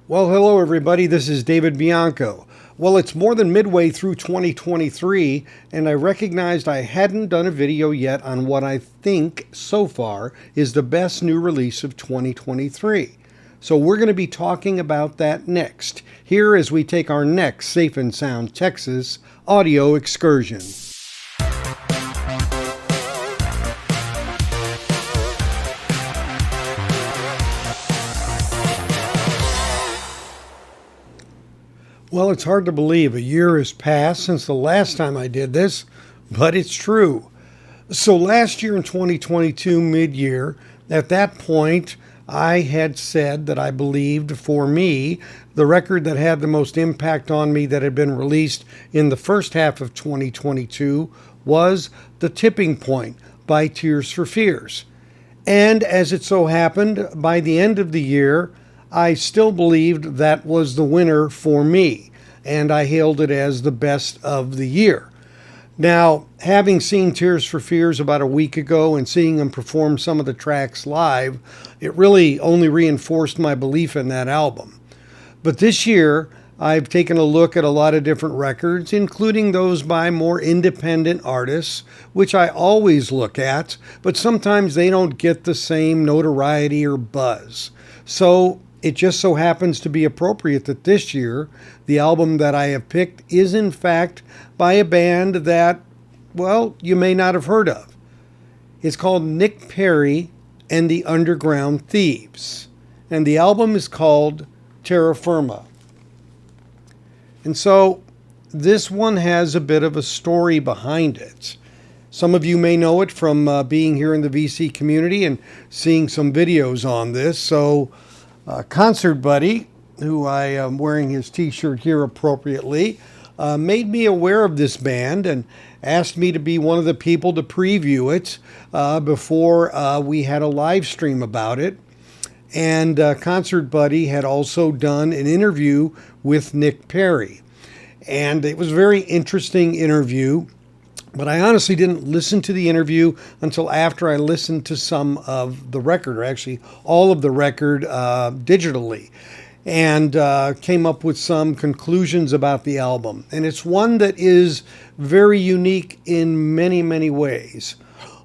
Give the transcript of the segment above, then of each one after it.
Well, hello everybody. This is David Bianco. Well, it's more than midway through 2023, and I recognized I hadn't done a video yet on what I think so far is the best new release of 2023. So we're going to be talking about that next, here as we take our next Safe and Sound Texas audio excursion. Well, it's hard to believe a year has passed since the last time I did this, but it's true. So last year in 2022, mid-year, at that point, I had said that I believed, for me, the record that had the most impact on me that had been released in the first half of 2022 was The Tipping Point by Tears for Fears. And as it so happened, by the end of the year, I still believed that was the winner for me, and I hailed it as the best of the year. Now, having seen Tears for Fears about a week ago and seeing them perform some of the tracks live, it really only reinforced my belief in that album. But this year, I've taken a look at a lot of different records, including those by more independent artists, which I always look at, but sometimes they don't get the same notoriety or buzz. So it just so happens to be appropriate that this year, the album that I have picked is in fact by a band that, well, you may not have heard of. It's called Nick Perry and the Underground Thieves, and the album is called Terra. And so this one has a bit of a story behind it. Some of you may know it from being here in the VC community and seeing some videos on this. So Concert Buddy, who I am wearing his t-shirt here appropriately, made me aware of this band and asked me to be one of the people to preview it before we had a live stream about it. And Concert Buddy had also done an interview with Nick Perry. And it was a very interesting interview. But I honestly didn't listen to the interview until after I listened to some of the record, or actually all of the record digitally, and came up with some conclusions about the album. And it's one that is very unique in many, many ways.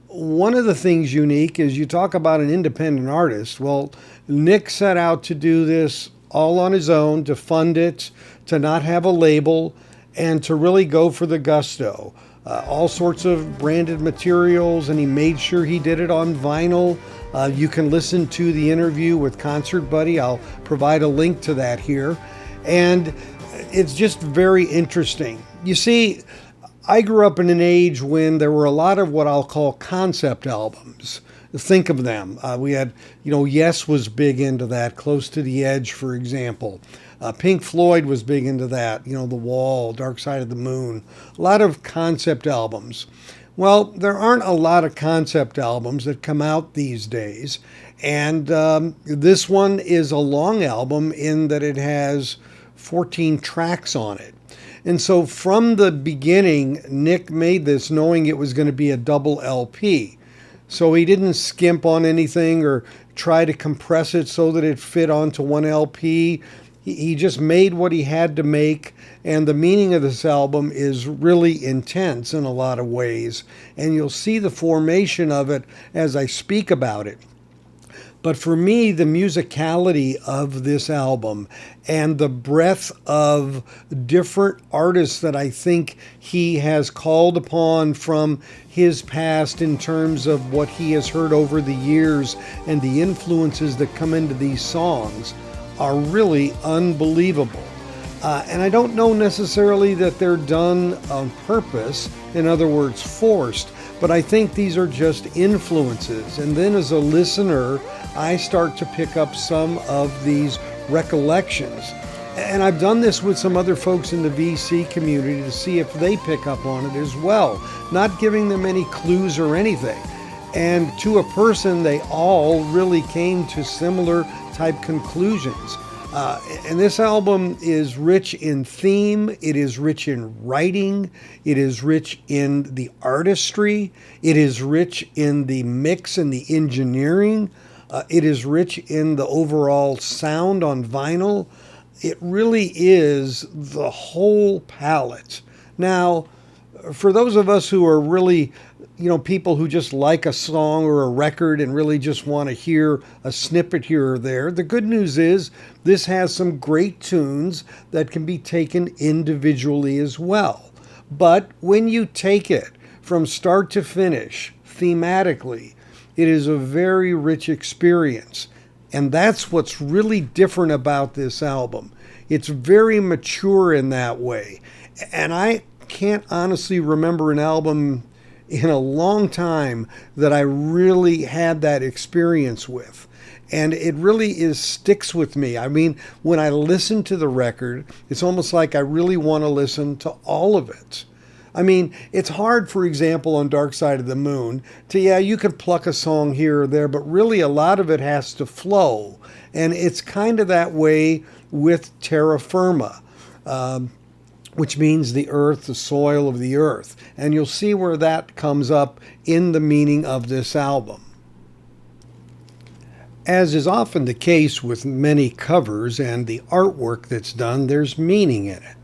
One of the things unique is you talk about an independent artist. Well, Nick set out to do this all on his own, to fund it, to not have a label, and to really go for the gusto. All sorts of branded materials, and he made sure he did it on vinyl. You can listen to the interview with Concert Buddy. I'll provide a link to that here. And it's just very interesting. You see, I grew up in an age when there were a lot of what I'll call concept albums. Think of them. We had, Yes was big into that, Close to the Edge, for example. Pink Floyd was big into that, The Wall, Dark Side of the Moon, a lot of concept albums. Well, there aren't a lot of concept albums that come out these days, and this one is a long album in that it has 14 tracks on it. And so from the beginning, Nick made this knowing it was going to be a double LP. So he didn't skimp on anything or try to compress it so that it fit onto one LP. He just made what he had to make, and the meaning of this album is really intense in a lot of ways, and you'll see the formation of it as I speak about it. But for me, the musicality of this album and the breadth of different artists that I think he has called upon from his past in terms of what he has heard over the years and the influences that come into these songs are really unbelievable. And I don't know necessarily that they're done on purpose, in other words, forced, but I think these are just influences. And then as a listener, I start to pick up some of these recollections. And I've done this with some other folks in the VC community to see if they pick up on it as well, not giving them any clues or anything. And to a person, they all really came to similar type conclusions. And this album is rich in theme, it is rich in writing, it is rich in the artistry, it is rich in the mix and the engineering. It is rich in the overall sound on vinyl. It really is the whole palette. Now, for those of us who are really, people who just like a song or a record and really just want to hear a snippet here or there, the good news is this has some great tunes that can be taken individually as well. But when you take it from start to finish, thematically, it is a very rich experience. And that's what's really different about this album. It's very mature in that way. And I can't honestly remember an album in a long time that I really had that experience with. And it really sticks with me. I mean, when I listen to the record, it's almost like I really want to listen to all of it. I mean, it's hard, for example, on Dark Side of the Moon you could pluck a song here or there, but really a lot of it has to flow. And it's kind of that way with Terra Firma, which means the earth, the soil of the earth. And you'll see where that comes up in the meaning of this album. As is often the case with many covers and the artwork that's done, there's meaning in it.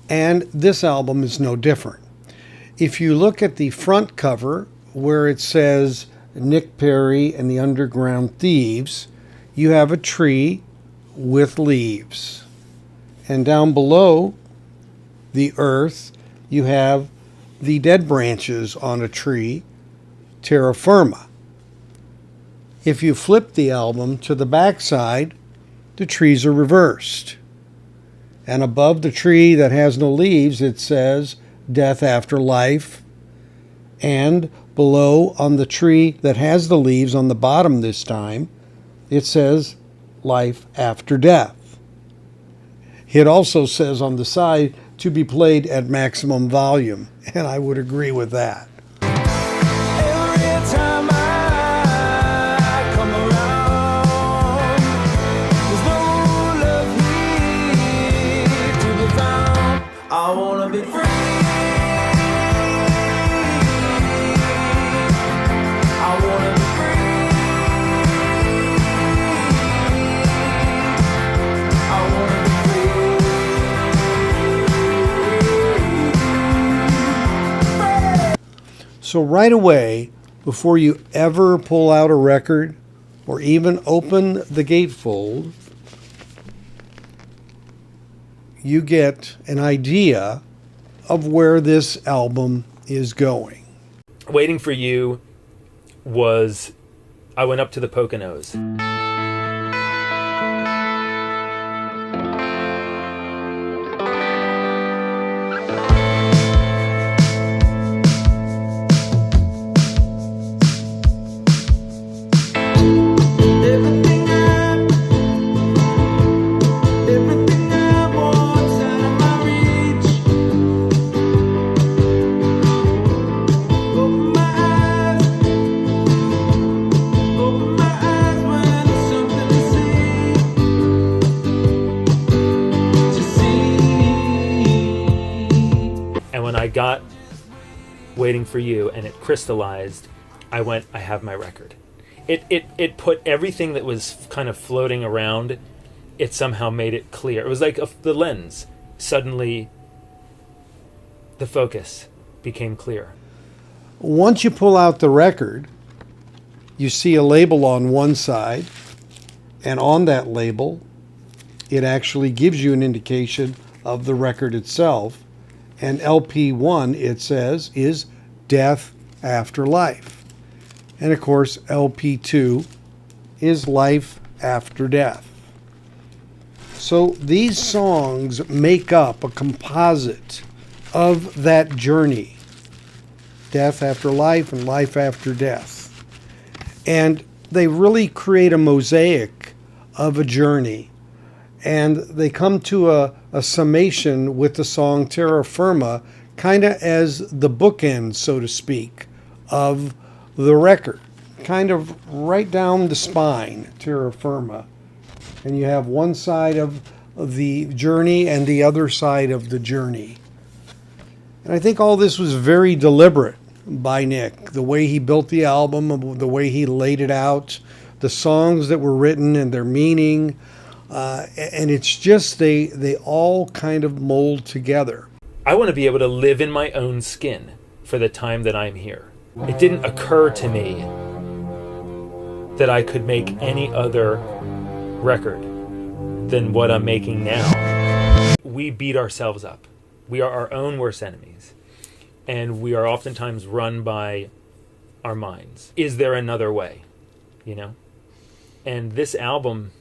And this album is no different. If you look at the front cover where it says Nick Perry and the Underground Thieves, you have a tree with leaves. And down below the earth, you have the dead branches on a tree, terra firma. If you flip the album to the backside, the trees are reversed. And above the tree that has no leaves, it says death after life. And below on the tree that has the leaves on the bottom this time, it says life after death. It also says on the side to be played at maximum volume, and I would agree with that. So right away, before you ever pull out a record or even open the gatefold, you get an idea of where this album is going. Waiting for You was, I went up to the Poconos. I got Waiting for You and it crystallized, I went, I have my record. It put everything that was kind of floating around, it somehow made it clear. It was like the lens. Suddenly, the focus became clear. Once you pull out the record, you see a label on one side, and on that label, it actually gives you an indication of the record itself. And LP1, it says, is Death After Life. And of course, LP2 is Life After Death. So these songs make up a composite of that journey. Death After Life and Life After Death. And they really create a mosaic of a journey. And they come to a summation with the song Terra Firma, kind of as the bookend, so to speak, of the record. Kind of right down the spine, Terra Firma. And you have one side of the journey and the other side of the journey. And I think all this was very deliberate by Nick. The way he built the album, the way he laid it out, the songs that were written and their meaning. And it's just they all kind of mold together. I want to be able to live in my own skin for the time that I'm here. It didn't occur to me that I could make any other record than what I'm making now. We beat ourselves up. We are our own worst enemies. And we are oftentimes run by our minds. Is there another way? You know? And this album,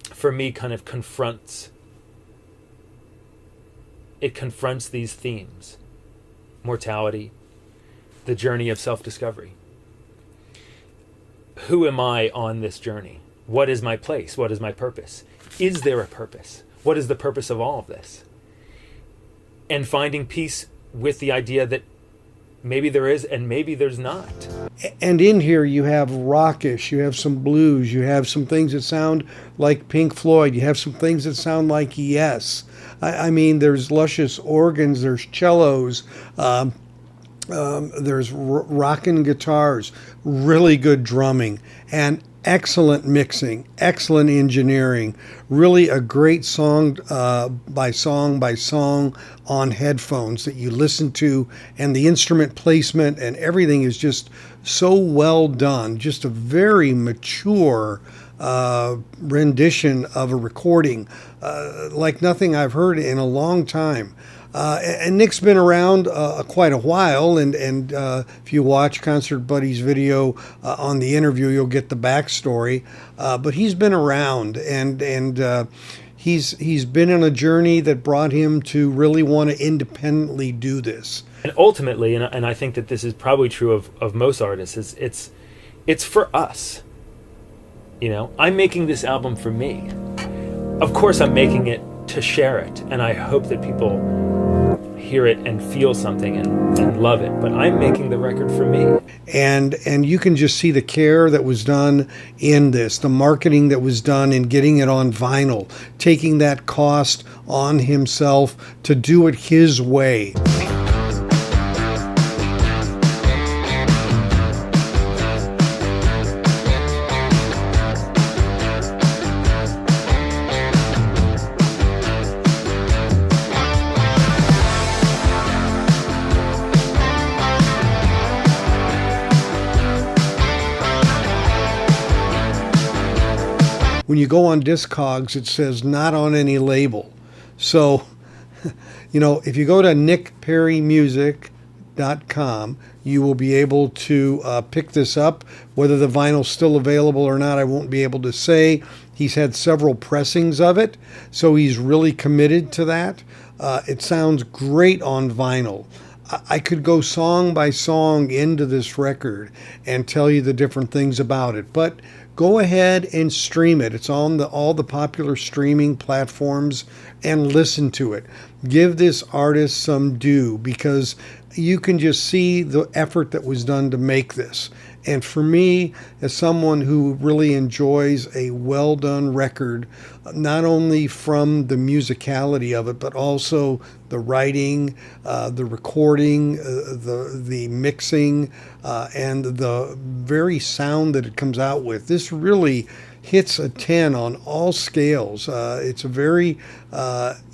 for me, kind of confronts these themes. Mortality, the journey of self-discovery. Who am I on this journey? What is my place? What is my purpose? Is there a purpose? What is the purpose of all of this? And finding peace with the idea that maybe there is and maybe there's not. And in here you have rockish, you have some blues, you have some things that sound like Pink Floyd, you have some things that sound like Yes. I mean, there's luscious organs, there's cellos, there's rockin' guitars, really good drumming, and excellent mixing, excellent engineering, really a great song by song on headphones that you listen to, and the instrument placement and everything is just so well done. Just a very mature rendition of a recording, like nothing I've heard in a long time. And Nick's been around quite a while, and if you watch Concert Buddy's video on the interview, you'll get the backstory. But he's been around, and he's been on a journey that brought him to really want to independently do this. And ultimately, and I think that this is probably true of most artists, is it's for us. You know, I'm making this album for me. Of course, I'm making it to share it, and I hope that people hear it and feel something and love it, but I'm making the record for me. And you can just see the care that was done in this, the marketing that was done in getting it on vinyl, taking that cost on himself to do it his way. When you go on Discogs, it says not on any label. So, you know, if you go to nickperrymusic.com, you will be able to pick this up. Whether the vinyl's still available or not, I won't be able to say. He's had several pressings of it, so he's really committed to that. It sounds great on vinyl. I could go song by song into this record and tell you the different things about it, but go ahead and stream it. It's on all the popular streaming platforms, and listen to it. Give this artist some due, because you can just see the effort that was done to make this. And for me, as someone who really enjoys a well-done record, not only from the musicality of it, but also the writing, the recording, the mixing, and the very sound that it comes out with, this really hits a 10 on all scales. It's a very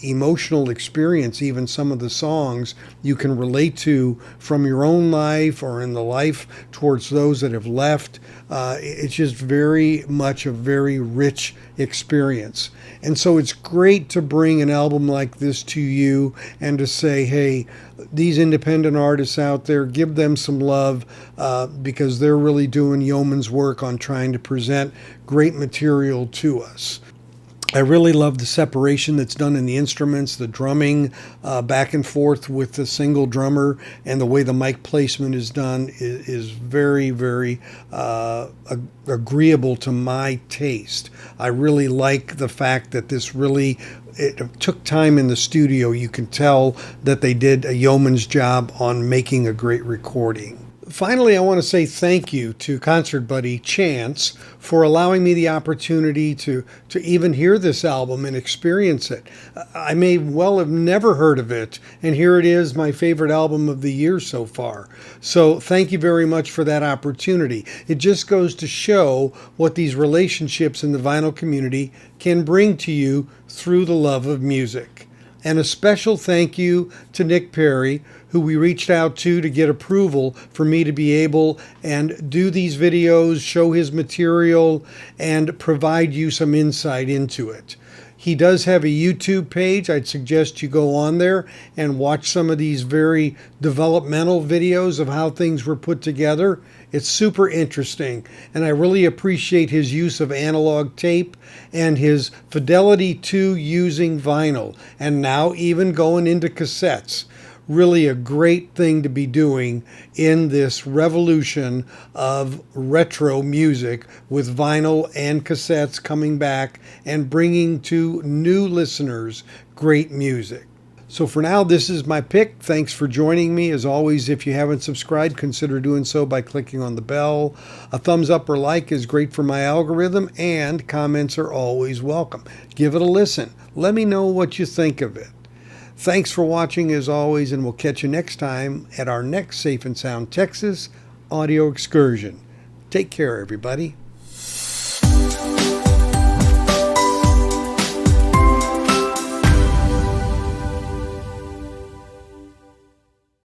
emotional experience. Even some of the songs you can relate to from your own life or in the life towards those that have left. It's just very much a very rich experience. And so it's great to bring an album like this to you and to say, hey, these independent artists out there, give them some love, because they're really doing yeoman's work on trying to present great material to us. I really love the separation that's done in the instruments, the drumming back and forth with the single drummer, and the way the mic placement is done is very, very agreeable to my taste. I really like the fact that it took time in the studio. You can tell that they did a yeoman's job on making a great recording. Finally, I want to say thank you to concert buddy Chance for allowing me the opportunity to even hear this album and experience it. I may well have never heard of it, and here it is, my favorite album of the year so far. So thank you very much for that opportunity. It just goes to show what these relationships in the vinyl community can bring to you through the love of music. And a special thank you to Nick Perry, who we reached out to get approval for me to be able and do these videos, show his material, and provide you some insight into it. He does have a YouTube page. I'd suggest you go on there and watch some of these very developmental videos of how things were put together. It's super interesting, and I really appreciate his use of analog tape and his fidelity to using vinyl, and now even going into cassettes. Really a great thing to be doing in this revolution of retro music, with vinyl and cassettes coming back and bringing to new listeners great music. So for now, this is my pick. Thanks for joining me. As always, if you haven't subscribed, consider doing so by clicking on the bell. A thumbs up or like is great for my algorithm, and comments are always welcome. Give it a listen. Let me know what you think of it. Thanks for watching as always, and we'll catch you next time at our next Safe and Sound Texas audio excursion. Take care, everybody.